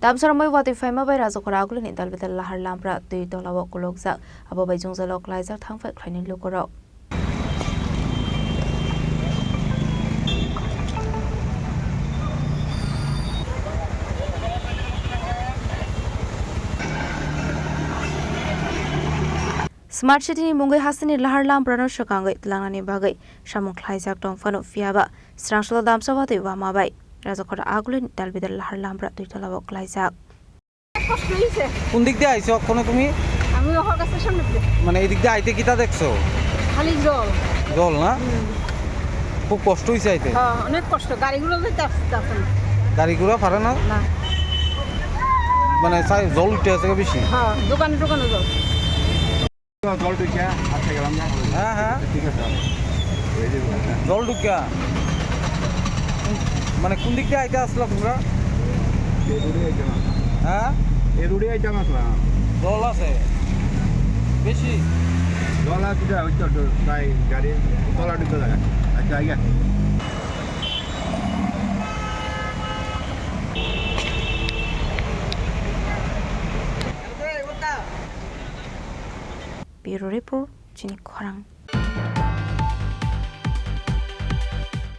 Damsaramai wati faima bai razokora agulin idal bidal lahar lampra tui dolawak kulokzak abo bai jungzalok laizak thangfat khrainin lukorok. Smart City ni mungai hasini lahar lampra no shakangai tlangani bagai samung khlaijak tongfano fiaba strangsol damsawati wama bai razokora agulin idal bidal lahar lampra tui dolawak laizak. কোন দিক দিয়ে আইছো কোন তুমি আমি ওর কাছে সামনে মানে এই দিক দিয়ে আইতে কিটা দেখছো খালি জল জল না খুব কষ্ট হইছে আইতে হ্যাঁ অনেক কষ্ট গাড়িগুলো যেতে আসছে না গাড়িগুলো পারে না না মানে জল উঠে আছে বেশি হ্যাঁ দোকানে জল জল ঢুকিয়া আচ্ছা গেলাম না হ্যাঁ হ্যাঁ ঠিক আছে জল ঢুকিয়া মানে কোন দিক দিয়ে আইতে আসলো তোমরা এই রোডে আইতাম হ্যাঁ এই রোডে আইতাম আসলাম জল আছে বেশি জল আছে হইতো প্রায় গাড়ি তলা ঢুকে জায়গা আচ্ছা আইয়া Bureau Report, Chini Khorang.